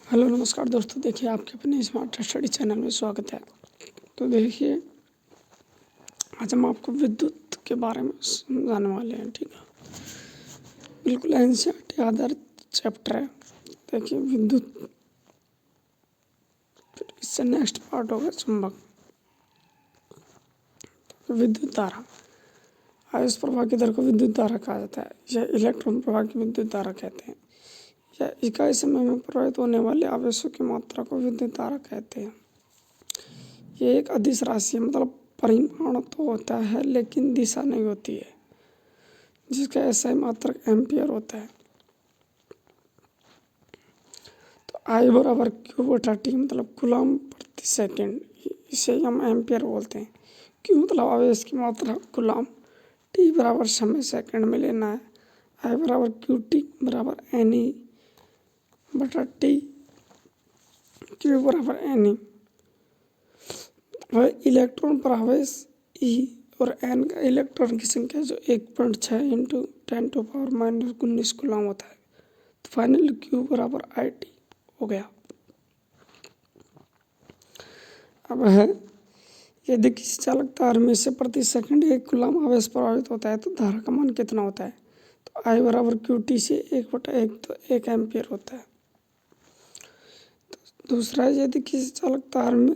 Hello नमस्कार दोस्तों, देखिए आपके अपने स्मार्ट स्टडी चैनल में स्वागत है। तो देखिए आज हम आपको विद्युत के बारे में समझाने वाले हैं। ठीक है, बिल्कुल एनसीईआरटी आधारित चैप्टर है। देखिए विद्युत, फिर इससे नेक्स्ट पार्ट होगा चुंबक। तो विद्युत धारा, आवेश प्रवाह की दर को विद्युत धारा कहा जाता है या इलेक्ट्रॉन प्रवाह की विद्युत धारा कहते हैं, या इकाई समय में प्रवाहित होने वाले आवेशों की मात्रा को विद्युत धारा कहते हैं। ये एक अदिश राशि है, मतलब परिमाण तो होता है लेकिन दिशा नहीं होती है, जिसका एसआई मात्रक एम्पियर होता है। तो आई बराबर क्यू बटा टी, मतलब कूलम प्रति सेकंड, इसे हम एम्पियर बोलते हैं। क्यू मतलब आवेश की मात्रा कूलम, टी बराबर समय सेकंड में लेना है। आई बराबर क्यू टी बराबर एन ई बटा टी, क्यू बराबर एन ई। और इलेक्ट्रॉन पर आवेश ई और एन का इलेक्ट्रॉन की संख्या जो 1.6 इंटू 10⁻⁻19 कूलम होता है। तो फाइनल क्यू बराबर आई टी हो गया। अब है, यदि किसी चालक तार में से प्रति सेकंड 1 कूलम आवेश प्रवाहित होता है तो धारा का मान कितना होता है। तो आई बराबर क्यू टी से 1/1, तो 1 एम्पियर होता है। तो दूसरा है, यदि किसी चालक तार में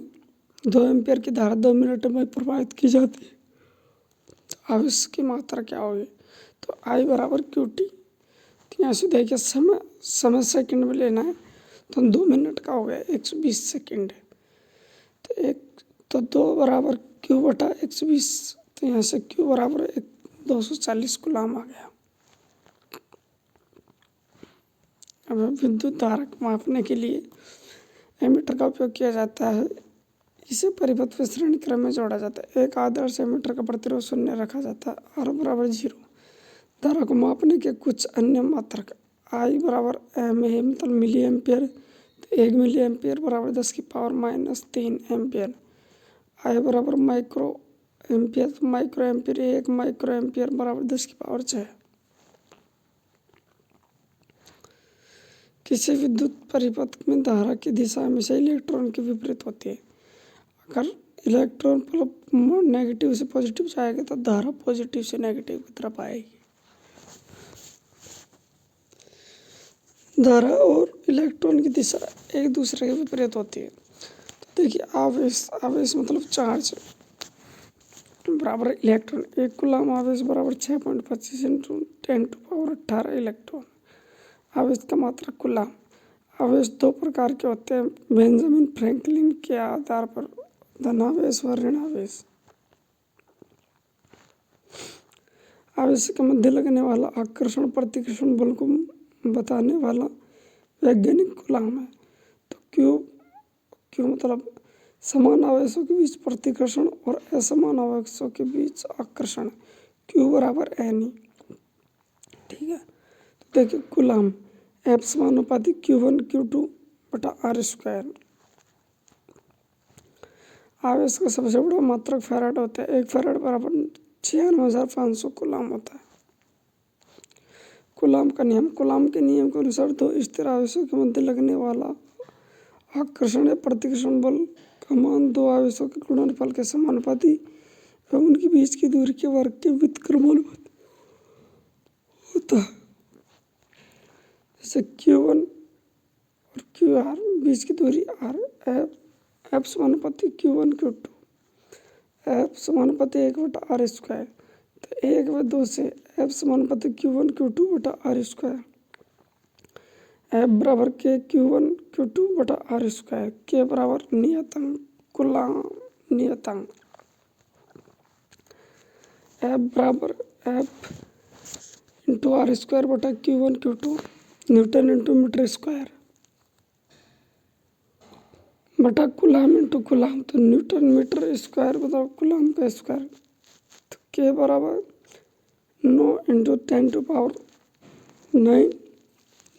2 एम्पियर की धारा 2 मिनट में प्रवाहित की जाती है तो आवेश की मात्रा क्या होगी। तो आई बराबर क्यू टी। तो यहाँ से देखिए समय सेकंड में लेना है, तो 2 मिनट का हो गया 120 सेकंड। तो 2 बराबर क्यू बटा 120, तो यहाँ से क्यू बराबर 240 कूलम आ गया। अब विद्युत धारा को मापने के लिए एमीटर का उपयोग किया जाता है। इसे परिपथ में श्रेणी क्रम में जोड़ा जाता है। एक आदर्श एमीटर का प्रतिरोध 0 रखा जाता है, आर बराबर 0। धारा को मापने के कुछ अन्य मात्रक, आई बराबर एम ए, मतलब मिली एम्पियर। तो 1 मिली एम्पियर बराबर 10⁻³ एम्पियर। आई बराबर माइक्रो एम्पियर, तो माइक्रो एम्पियर 1 माइक्रो एम्पियर बराबर 10⁻6। किसी विद्युत परिपथ में धारा की दिशा हमेशा इलेक्ट्रॉन के विपरीत होती है। अगर इलेक्ट्रॉन नेगेटिव से पॉजिटिव जाएगा तो धारा पॉजिटिव से नेगेटिव की तरफ आएगी। धारा और इलेक्ट्रॉन की दिशा एक दूसरे के विपरीत होती है। तो देखिए आवेश मतलब चार्ज बराबर इलेक्ट्रॉन। 1 कूलम आवेश बराबर 6.25 इंटू 10⁻18 इलेक्ट्रॉन। आवेश का मात्रक कूलम। आवेश 2 प्रकार के होते हैं बेंजामिन फ्रैंकलिन के आधार पर, धनावेश व ऋणावेश। आवेश के मध्य लगने वाला आकर्षण प्रतिकर्षण बल को बताने वाला वैज्ञानिक कूलम है। तो क्यू मतलब समान आवेशों के बीच प्रतिकर्षण और असमान आवेशों के बीच आकर्षण। क्यू बराबर एन ई। ठीक है, तो देखिए कूलम एफ समानुपाती Q1 Q2 बटा आर स्क्वायर। आवेश का सबसे बड़ा मात्रक फैराड होता है। 1 फैराड बराबर 96,500 कूलम होता है। कूलम का नियम, कूलम के नियम के अनुसार 2 स्थिर आवेशों के मध्य लगने वाला आकर्षण या प्रतिकर्षण बल का मान 2 आवेशों के गुणनफल के समानुपाती एवं उनके बीच की दूरी के वर्ग के व्युत्क्रमानुपाती होता है। जैसे Q1 और QR, बीच की दूरी R, एफ समानुपाती Q1 Q2, एफ समानुपाती 1/r स्क्वायर। तो 1/2 से एफ समानुपाती Q1 Q2 बटा आर स्क्वायर। एफ बराबर के Q1 Q2 बटा आर स्क्वायर। के बराबर नियतांक, कूलम नियतांक। एफ बराबर एफ इंटू आर स्क्वायर बटा Q1 Q2, newton into metre square बटा कूलम इंटू कूलम। तो न्यूटन मीटर स्क्वायर बता कूलम का स्क्वायर। तो के बराबर 9 इंटू 10⁻9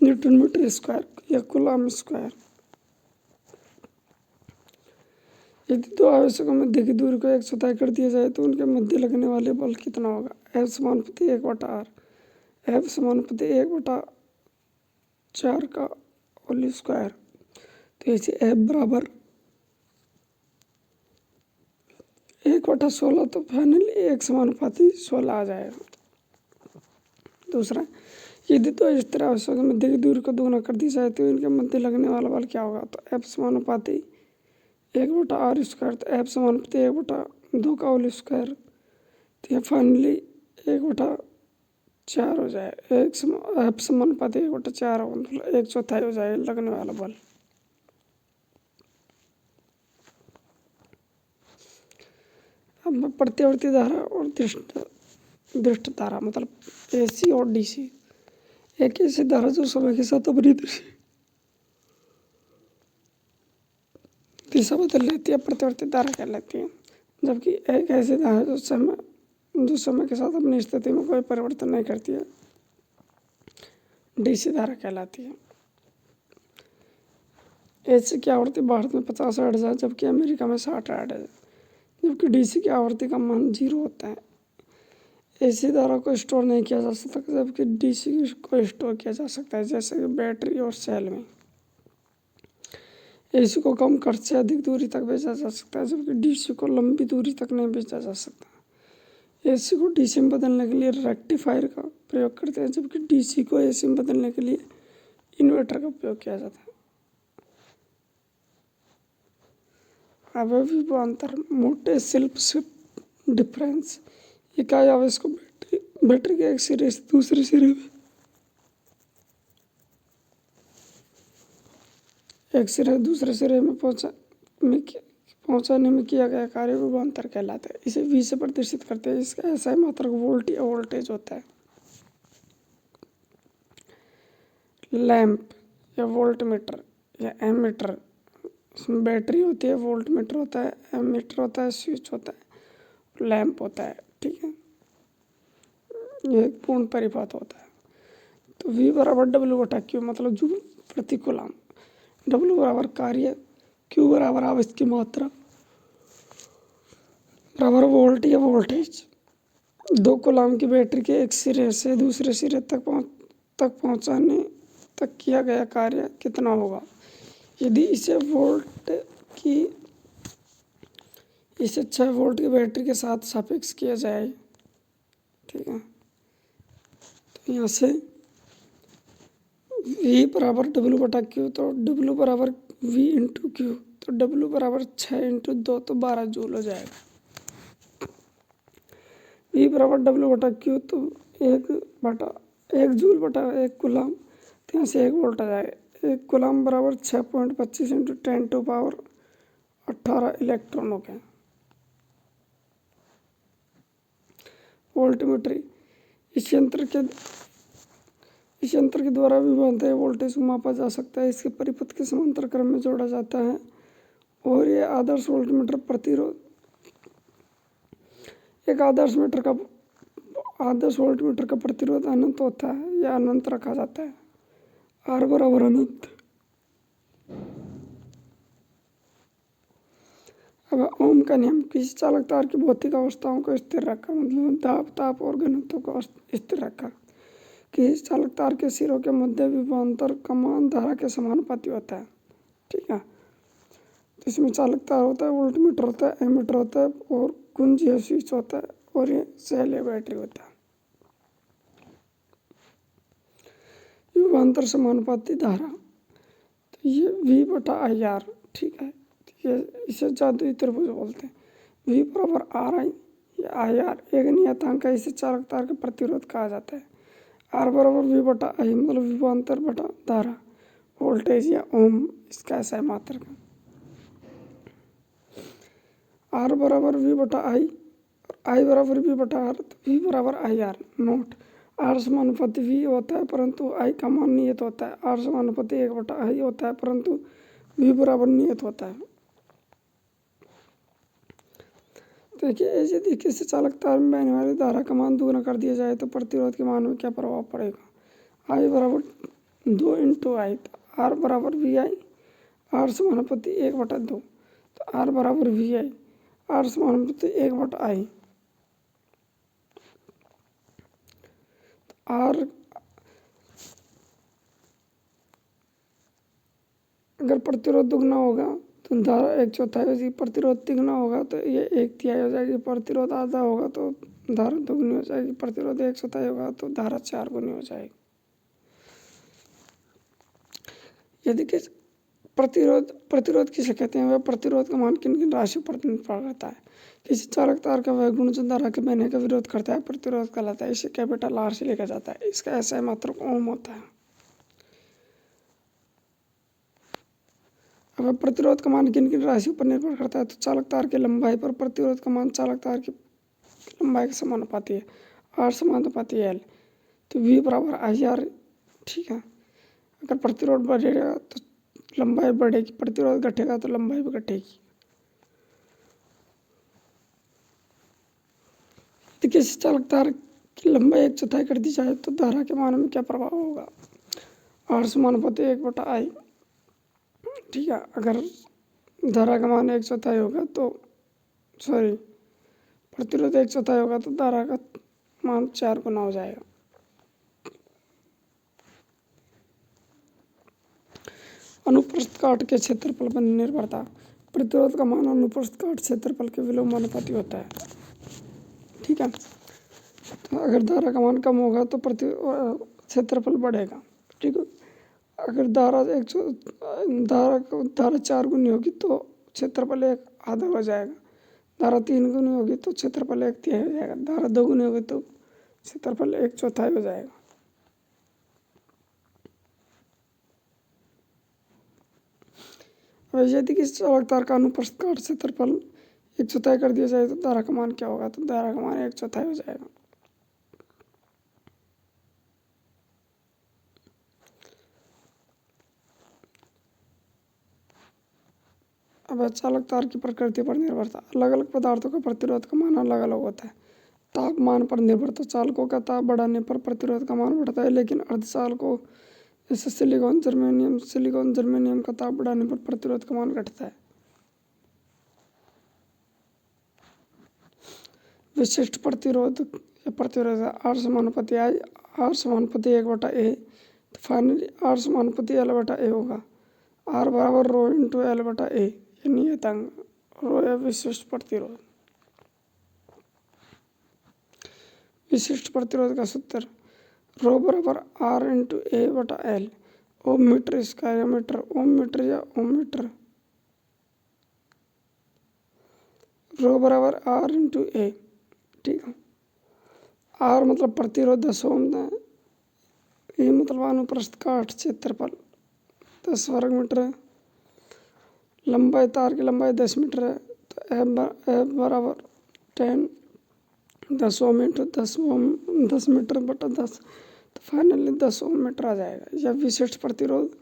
न्यूटन मीटर स्क्वायर या कूलम स्क्वायर। यदि 2 आवेशों के मध्य की दूरी को 100 तय कर दिया जाए तो उनके मध्य लगने वाले बल कितना होगा। एफ समानुपाती 1/r, एफ समानुपाती 1/4 का होल स्क्वायर तो इसे F बराबर 1/16, तो फाइनली एक समानुपाती 16 आ जाएगा। दूसरा, यदि दो स्थिर आवेशों के मध्य की दूरी को दोगुना कर दी जाए तो इनके मध्य लगने वाला बल क्या होगा? तो F समानुपाती 1/r², तो F समानुपाती 1/2 का होल स्क्वायर, तो यह फाइनली 1/4 हो जाए। F समानुपाती 1/4 हो, मतलब 1/4 हो जाए लगने वाला बल। अब मैं प्रतिवर्ती धारा और दृष्ट धारा मतलब AC और DC, एक ऐसी धारा जो समय के साथ अपनी दिशा बदल लेती है प्रतिवर्ती धारा कहलाती है, जबकि एक ऐसी धारा जो समय के साथ अपनी स्थिति में कोई परिवर्तन नहीं करती है DC धारा कहलाती है। AC की आवृत्ति भारत में 50 हर्ट्ज है, जबकि अमेरिका में 60 हर्ट्ज है, जबकि DC की आवृत्ति का मान 0 होता है। AC धारा को स्टोर नहीं किया जा सकता, जबकि DC को स्टोर किया जा सकता है, जैसे कि बैटरी और सेल में। AC को कम खर्च से अधिक दूरी तक भेजा जा सकता है, जबकि DC को लंबी दूरी तक नहीं भेजा जा सकता। AC को DC में बदलने के लिए रेक्टिफायर का प्रयोग करते हैं, जबकि DC को AC में बदलने के लिए इन्वर्टर का उपयोग किया जाता है। अब विभवांतर मोटे शिल्प से डिफरेंस, इकाई आवेश को बैटरी के एक सिरे से दूसरे सिरे में एक सिरे दूसरे सिरे में पहुंचाने में किया गया कार्य विभवांतर कहलाता है। इसे V से प्रदर्शित करते हैं। इसका ऐसा मात्रक वोल्ट या वोल्टेज होता है। लैंप या वोल्ट मीटर या एमीटर, इसमें बैटरी होती है, वोल्ट मीटर होता है, एमीटर होता है, स्विच होता है, लैंप होता है। ठीक है, ये एक पूर्ण परिपथ होता है। तो V बराबर W/Q मतलब जूल प्रति कूलम, W बराबर कार्य, Q बराबर आवेश की मात्रा, बराबर वोल्ट या वोल्टेज। 2 कूलम की बैटरी के एक सिरे से दूसरे सिरे तक पहुंचाने तक किया गया कार्य कितना होगा? यदि इसे 6 वोल्ट की बैटरी के साथ सापेक्ष किया जाए, ठीक है, तो यहाँ से V बराबर W/Q, तो W बराबर V इंटू Q, तो W बराबर 6 इंटू 2, तो 12 जूल हो जाएगा। V बराबर W/Q, तो 1 जूल बटा 1 कूलम, तो यहाँ से 1 वोल्ट आ जाएगा। 1 कूलम बराबर 6.25 इंटू 10⁻18 इलेक्ट्रॉन हो गया। वोल्टमीटर, इस यंत्र के द्वारा विभवांतर वोल्टेज को मापा जा सकता है। इसके परिपथ के समांतर क्रम में जोड़ा जाता है और ये आदर्श वोल्टमीटर प्रतिरोध, एक आदर्श वोल्टमीटर का प्रतिरोध अनंत होता है या अनंत रखा जाता है। R बराबर अनंत। अब ओम का नियम, किसी चालक तार की भौतिक अवस्थाओं को स्थिर रखकर, मतलब दाब, ताप और घनत्व को स्थिर रखकर, किसी चालक तार के सिरों के मध्य विभवांतर का मान धारा के समानुपाती होता है। ठीक है, तो इसमें चालक तार होता है, वोल्टमीटर होता है, एमीटर होता है और कुंज या स्विच होता है और ये सेल या बैटरी होता है। विभवांतर समानुपाती धारा, तो ये V/IR, ठीक है, ये इसे जादुई त्रिभुज बोलते हैं। V बराबर RI या IR एक नियतांक है, इसे चालक तार का प्रतिरोध कहा जाता है। R बराबर V/I मतलब विभवांतर बटा धारा, वोल्टेज या ओम इसका ऐसा है मात्रक। R बराबर V/I, I बराबर V/R, तो V बराबर IR नोट। R समानुपाती V होता है परंतु I का मान नियत होता है। R समानुपाती 1/I होता है परंतु V बराबर नियत होता है। देखिए, यदि किसी चालक तार में बहने वाली धारा का मान दोगुना कर दिया जाए तो प्रतिरोध के मान में क्या प्रभाव पड़ेगा? I बराबर 2 इंटू I, तो R बराबर VI, R समानुपाती 1/2, तो R बराबर VI, R समानुपाती 1/I। R अगर प्रतिरोध दुगना होगा तो धारा एक चौथाई हो जाएगी, प्रतिरोध तिगुना होगा तो ये एक तिहाई हो जाएगी, प्रतिरोध आधा होगा तो धारा दोगुनी हो जाएगी, प्रतिरोध एक चौथाई होगा तो धारा चार गुनी हो जाएगी। यदि कि प्रतिरोध प्रतिरोध किसे कहते हैं? वह प्रतिरोध का मान किन किन राशियों पर निर्भर करता है? किसी चालक तार का वह गुण जो धारा के बहने का विरोध करता है प्रतिरोध कहलाता है। इसे कैपिटल आर से लिखा जाता है। इसका ऐसा मात्रक ओम होता है। अब प्रतिरोध का मान किन किन राशियों पर निर्भर करता है? तो चालक तार की लंबाई पर प्रतिरोध का मान चालक तार की लंबाई के समानुपाती है। आर समानुपाती है एल, तो वी बराबर आई आर। ठीक है, अगर प्रतिरोध बढ़ेगा तो लंबाई बढ़ेगी, प्रतिरोध घटेगा तो लंबाई भी घटेगी। तो किसी चालक तार की लंबाई एक चौथाई कर दी जाए तो धारा के मान में क्या प्रभाव होगा? आर समानुपाती एक बटा आई। ठीक है, अगर धारा का मान एक चौथाई होगा तो सॉरी प्रतिरोध एक चौथाई होगा तो धारा का मान 4 गुना हो जाएगा। अनुप्रस्थ काट के क्षेत्रफल पर निर्भरता। प्रतिरोध का मान अनुप्रस्थ काट क्षेत्रफल के विलोमानुपाती होता है। ठीक है, तो अगर धारा का मान कम होगा तो क्षेत्रफल बढ़ेगा। ठीक है, अगर धारा 4 गुनी होगी तो क्षेत्रफल एक आधा हो जाएगा। धारा 3 गुनी होगी तो क्षेत्रफल एक तिहाई हो जाएगा। धारा 2 गुनी होगी तो क्षेत्रफल एक चौथाई हो जाएगा। यदि किसी चालक तार का अनुप्रस्थ काट क्षेत्रफल एक चौथाई कर दिया जाए तो धारा का मान क्या होगा? तो धारा का मान एक चौथाई हो जाएगा। अब चालक तार की प्रकृति पर निर्भरता। अलग अलग पदार्थों का प्रतिरोध का मान अलग अलग होता है। तापमान पर निर्भरता। चालकों का ताप बढ़ाने पर प्रतिरोध का मान बढ़ता है, लेकिन अर्धचालकों जैसे सिलिकॉन जर्मेनियम का ताप बढ़ाने पर प्रतिरोध का मान घटता है। विशिष्ट प्रतिरोध या प्रतिरोध आर समानुपाती आई, आर समानुपाती एक बटा ए, तो फाइनली आर समानुपाती एल बटा ए होगा। आर बराबर रो इंटू एल बटा ए, ये नियतांक रो या विशिष्ट प्रतिरोध। विशिष्ट प्रतिरोध का सूत्र रो बराबर आर इंटू ए बटा एल। ओम मीटर इसका या मीटर, ओम मीटर या ओम मीटर। रो बराबर आर इंटू ए। ठीक है, आर मतलब प्रतिरोध 10 ओम है, ए मतलब अनुप्रस्थ काट क्षेत्रफल 10 वर्ग मीटर है, लंबाई तार की लंबाई 10 मीटर है, तो एफ बराबर 10 10 ओम इंटू 10 मीटर बटा 10, तो फाइनली 10 ओम मीटर आ जाएगा। या विशिष्ट प्रतिरोध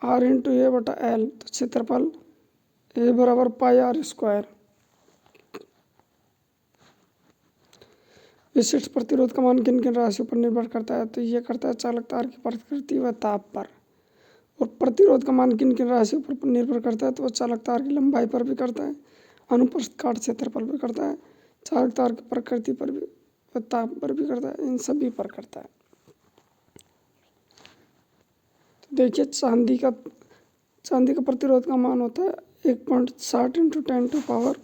आर इंटू ए बटा एल, तो क्षेत्रफल ए बराबर पाई आर स्क्वायर। विशिष्ट प्रतिरोध का मान किन किन राशियों पर निर्भर करता है? तो ये करता है चालक तार की प्रकृति व ताप पर। और प्रतिरोध का मान किन किन राशियों पर निर्भर करता है? तो वह चालक तार की लंबाई पर भी करता है, अनुप्रस्थ काट क्षेत्रफल पर करता है, चालक तार की प्रकृति पर भी व ताप पर भी करता है, इन सभी पर करता है। तो देखिए चांदी का प्रतिरोध का मान होता है 1.60 इंटू 10 टू पावर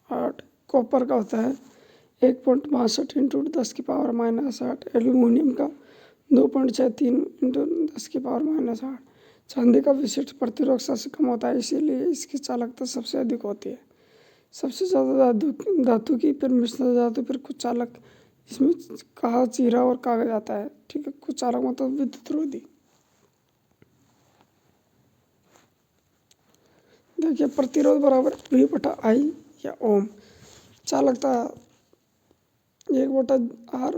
8। कॉपर का होता है 1.62 इंटू 10 की पावर -8। एल्यूमिनियम का 2.63 इंटू 10 की पावर -8। चांदी का विशिष्ट प्रतिरोध सबसे कम होता है, इसीलिए इसकी चालकता सबसे अधिक होती है। सबसे ज़्यादा धातु की, फिर मिश्र धातु, फिर कुछ चालक इसमें कहा चीरा और कागज आता है। ठीक है, कुछ चालक मतलब विद्युत रोधी। देखिए प्रतिरोध बराबर वी बटा आई या ओम। चालकता 1/R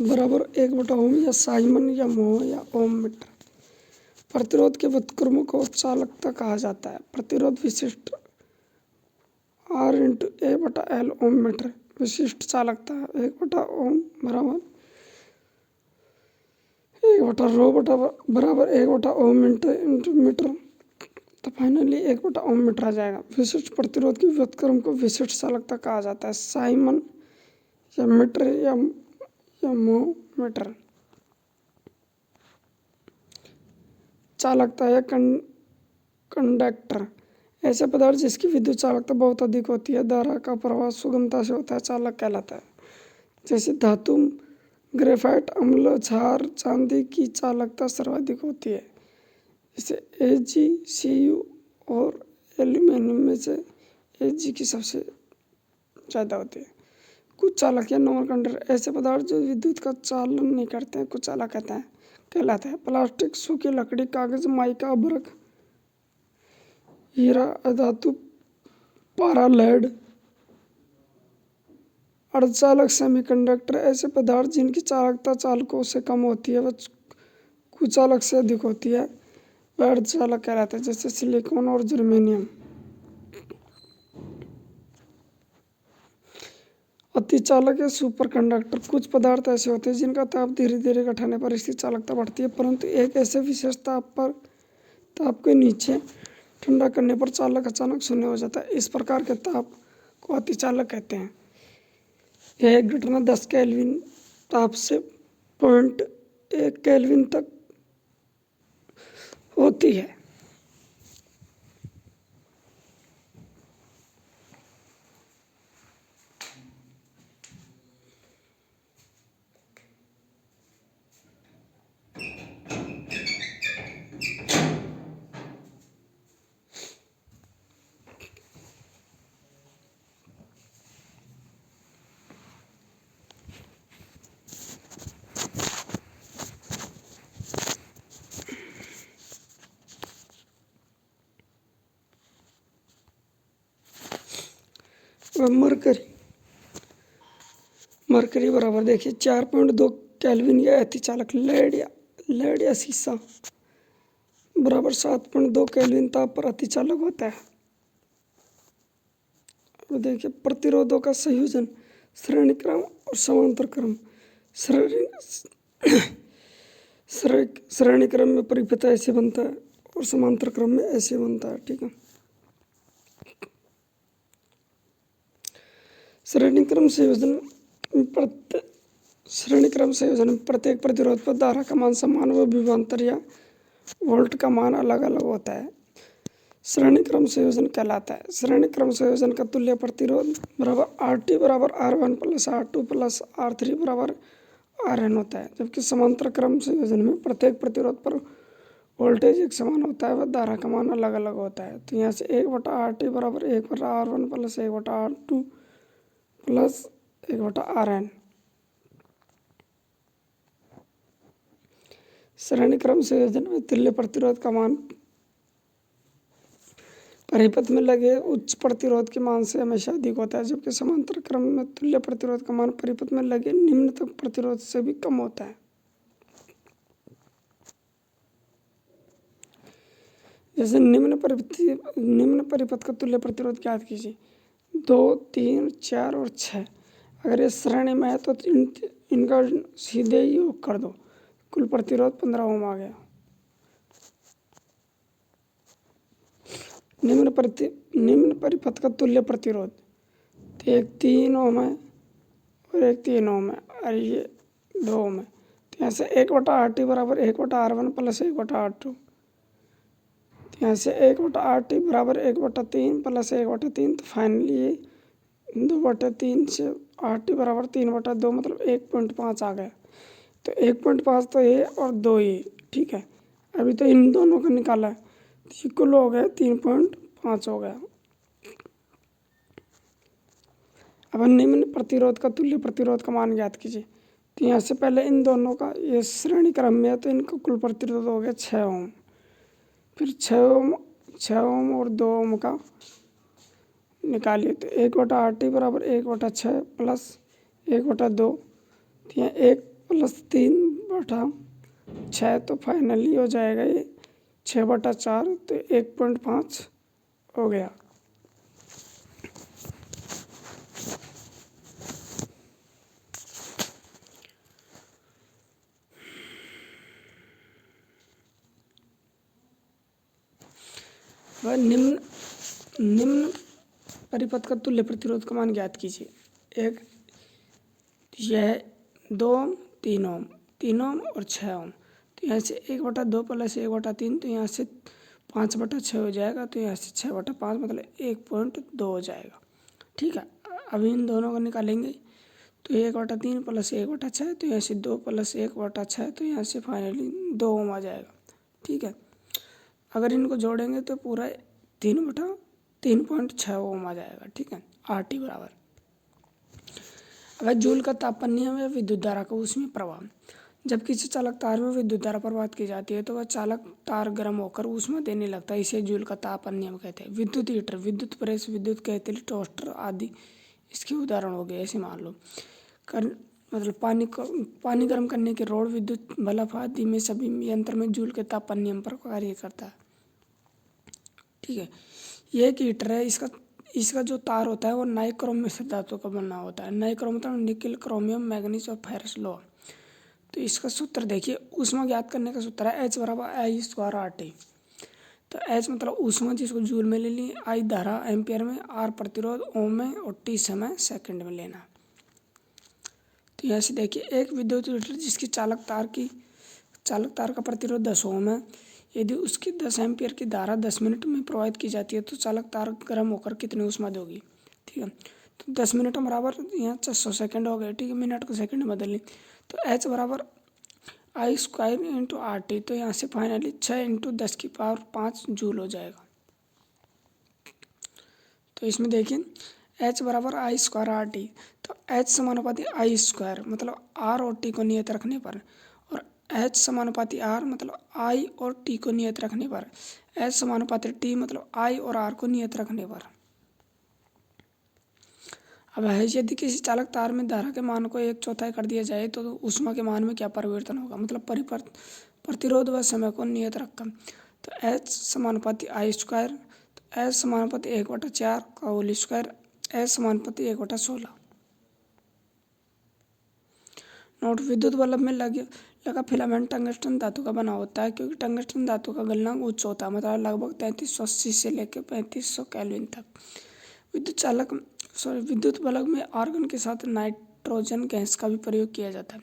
बराबर 1/ओम या साइमन या मोह या ओम मीटर। प्रतिरोध के व्युत्क्रम को चालकता कहा जाता है। प्रतिरोध विशिष्ट आर इंटू ए बटा एल ओम मीटर। विशिष्ट चालकता 1/ओम बराबर 1/रो बराबर 1/ओम इंटू मीटर, तो फाइनली 1/ओम मीटर आ जाएगा। विशिष्ट प्रतिरोध के व्युत्क्रम को विशिष्ट चालकता कहा जाता है। साइमन या मीटर या मोह मीटर। चालकता या कंडक्टर ऐसे पदार्थ जिसकी विद्युत चालकता बहुत अधिक होती है, धारा का प्रवाह सुगमता से होता है, चालक कहलाता है। जैसे धातु, ग्रेफाइट, अम्ल, क्षार, चांदी की चालकता सर्वाधिक होती है। जैसे AgCu और एल्यूमीनियम में से Ag की सबसे ज़्यादा होती है। कुछ चालक या नॉन कंडक्टर ऐसे पदार्थ जो विद्युत का चालन नहीं करते हैं, कुछ चालक कहलाते हैं। प्लास्टिक, सूखी लकड़ी, कागज, माइका, अभ्रक, हीरा, अधातु, पारा, लेड। अर्धचालक, सेमीकंडक्टर ऐसे पदार्थ जिनकी चालकता चालकों से कम होती है व कुचालक से अधिक होती है, वह अर्धचालक कहलाते हैं। जैसे सिलिकॉन और जर्मेनियम। अतिचालक या सुपर कंडक्टर कुछ पदार्थ ऐसे होते हैं जिनका ताप धीरे धीरे घटाने पर इसकी चालकता बढ़ती है, परंतु एक ऐसे विशेष ताप के नीचे ठंडा करने पर चालक अचानक शून्य हो जाता है। इस प्रकार के ताप को अतिचालक कहते हैं। यह एक घटना 10 केल्विन ताप से 0.1 केल्विन तक होती है। मरकरी बराबर देखिए 4.2 केल्विन या अतिचालक। लेड या शीशा बराबर 7.2 केल्विन ताप पर अतिचालक होता है। अब देखिए प्रतिरोधों का संयोजन श्रेणी क्रम और समांतर क्रम। श्रेणी क्रम में परिपथ ऐसे बनता है और समांतर क्रम में ऐसे बनता है। ठीक है। श्रेणी क्रम संयोजन में प्रत्येक प्रतिरोध पर धारा का मान समान व विभवांतर या वोल्ट का मान अलग अलग होता है। श्रेणी क्रम संयोजन कहलाता है। श्रेणी क्रम संयोजन का तुल्य प्रतिरोध बराबर RT बराबर R1 plus R2 plus R3 बराबर RN होता है, जबकि समांतर क्रम संयोजन में प्रत्येक प्रतिरोध पर वोल्टेज एक समान होता है व धारा का मान अलग अलग होता है। तो यहाँ से 1/RT बराबर 1/R1 plus 1/R2 plus 1/RN। श्रेणी क्रम संयोजन में तुल्य प्रतिरोध का मान परिपथ में लगे उच्च प्रतिरोध के मान से हमेशा अधिक होता है, जबकि समांतर क्रम में तुल्य प्रतिरोध का मान परिपथ में लगे निम्नतम प्रतिरोध से भी कम होता है। जैसे निम्न परिपथ का तुल्य प्रतिरोध ज्ञात कीजिए 2, 3, 4 और 6। अगर ये श्रेणी में है तो इनका सीधे ही योग कर दो, कुल प्रतिरोध 15 ओम आ गया। निम्न परिपथ का तुल्य प्रतिरोध तो एक 3 ओम है और एक 3 ओम है और ये 2 ओम है। तो यहाँ से 1/RT बराबर 1/R1 प्लस 1/R2। तो यहाँ से 1/RT बराबर 1/3 प्लस 1/3। तो फाइनली ये 2/3 से RT बराबर 3/2 मतलब 1.5 आ गया। तो 1.5 तो ये और 2 ये। ठीक है। अभी तो इन दोनों का निकाला है तो कुल हो गया 3.5 हो गया। अब निम्न प्रतिरोध का तुल्य प्रतिरोध का मान ज्ञात कीजिए। तो यहाँ से पहले इन दोनों का ये श्रेणी क्रम में है तो इनका कुल प्रतिरोध हो गया 6 ओम। फिर 6 ओम और 2 ओम का निकालिए तो 1/RT बराबर 1/6 प्लस 1/2। तो यहाँ 1 प्लस 3/6 तो फाइनली हो जाएगा ये 6/4 तो 1.5 हो गया। वह निम्न परिपथ का तुल्य प्रतिरोध का मान ज्ञात कीजिए। एक यह 2 ओम, 3 ओम, 3 ओम और 6 ओम। तो यहाँ से 1/2 प्लस 1/3 तो यहाँ से 5/6 हो जाएगा, तो यहाँ से 6/5 मतलब 1.2 हो जाएगा। ठीक है, अभी इन दोनों को निकालेंगे तो 1/3 प्लस 1/6, तो यहाँ से 2 प्लस 1/6, तो यहाँ से फाइनली 2 ओम आ जाएगा। ठीक है, अगर इनको जोड़ेंगे तो पूरा 3/3.6 ओम आ जाएगा। ठीक है, RT बराबर। अब जूल का तापमान नियम है विद्युत धारा का उसमें प्रभाव। जब किसी चालक तार में विद्युत धारा प्रवाहित की जाती है तो वह चालक तार गर्म होकर ऊष्मा देने लगता है, इसे जूल का तापमान नियम कहते हैं। विद्युत हीटर, विद्युत प्रेस, विद्युत केतली, टोस्टर आदि इसके उदाहरण हो गए। ऐसे मान लो कर मतलब पानी गर्म करने के रोड, विद्युत बल्ब आदि में सभी यंत्र में जूल के तापमान नियम पर कार्य करता है। ठीक है, ये एक हीटर है, इसका जो तार होता है वो नाइक्रोम मिश्र धातु का बना होता है। नाइक्रोम मतलब निकिल, क्रोमियम, मैग्नीज और फेरस लोहा। तो इसका सूत्र देखिए, ऊष्मा ज्ञात करने का सूत्र है H बराबर I² RT। तो H मतलब ऊष्मा जिसको जूल में ले ली, I धारा एम्पियर में, R प्रतिरोध ओम में और T समय सेकंड में लेना। तो यहाँ से देखिए, एक विद्युत हीटर जिसकी चालक तार का प्रतिरोध 10 ओम है, यदि उसकी 10 एम्पियर की धारा 10 मिनट में प्रवाहित की जाती है तो चालक तार गर्म होकर कितनी ऊष्मा देगी। ठीक है, तो 10 मिनट बराबर यहाँ 600 सेकेंड हो गए। ठीक है, मिनट को सेकंड में बदल ली, तो H बराबर I² × RT। तो यहाँ से फाइनली 6 × 10⁵ जूल हो जाएगा। तो इसमें देखिए H बराबर I² RT, तो H समानुपाती I² मतलब R और T को नियत रखने पर, और H समानुपाती R मतलब I और T को नियत रखने पर, H समानुपाती T मतलब I और R को नियत रखने पर। अब है, यदि किसी चालक तार में धारा के मान को 1/4 कर दिया जाए तो ऊष्मा के मान में क्या परिवर्तन होगा, मतलब प्रतिरोध व समय को नियत रखकर। तो H समानुपाती I², तो H समानुपाती 1/4 का होल स्क्वायर, H समानुपाती 1/16। नोट, विद्युत बल्ब में लगा फिलामेंट टंगस्टन धातु का बना होता है, क्योंकि टंगस्टन धातु का गलनांक उच्च होता है, मतलब लगभग 3380 से लेकर 3500 केल्विन तक। विद्युत बल्ब में आर्गन के साथ नाइट्रोजन गैस का भी प्रयोग किया जाता है।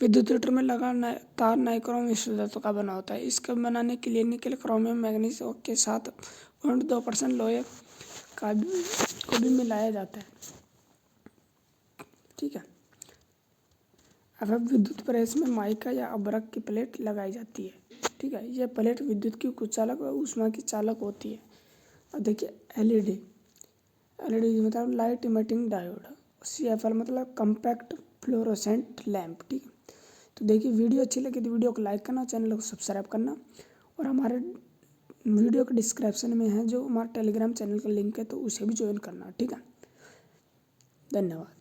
विद्युत हीटर में लगा तार नाइक्रोम मिश्र धातु का बना होता है। इसके बनाने के लिए निकेल, क्रोमियम, मैग्नीज के साथ 0.2% लोहे को भी मिलाया जाता है। ठीक है, अब विद्युत प्रेस में माइका या अभ्रक की प्लेट लगाई जाती है। ठीक है, यह प्लेट विद्युत की कुचालक व ऊष्मा की चालक होती है। और देखिए LED मतलब लाइट इमिटिंग डायोड, CFL मतलब कम्पैक्ट फ्लोरोसेंट लैम्प। ठीक है, तो देखिए वीडियो अच्छी लगी तो वीडियो को लाइक करना, चैनल को सब्सक्राइब करना, और हमारे वीडियो के डिस्क्रिप्शन में है जो हमारा टेलीग्राम चैनल का लिंक है, तो उसे भी ज्वाइन करना। ठीक है, धन्यवाद।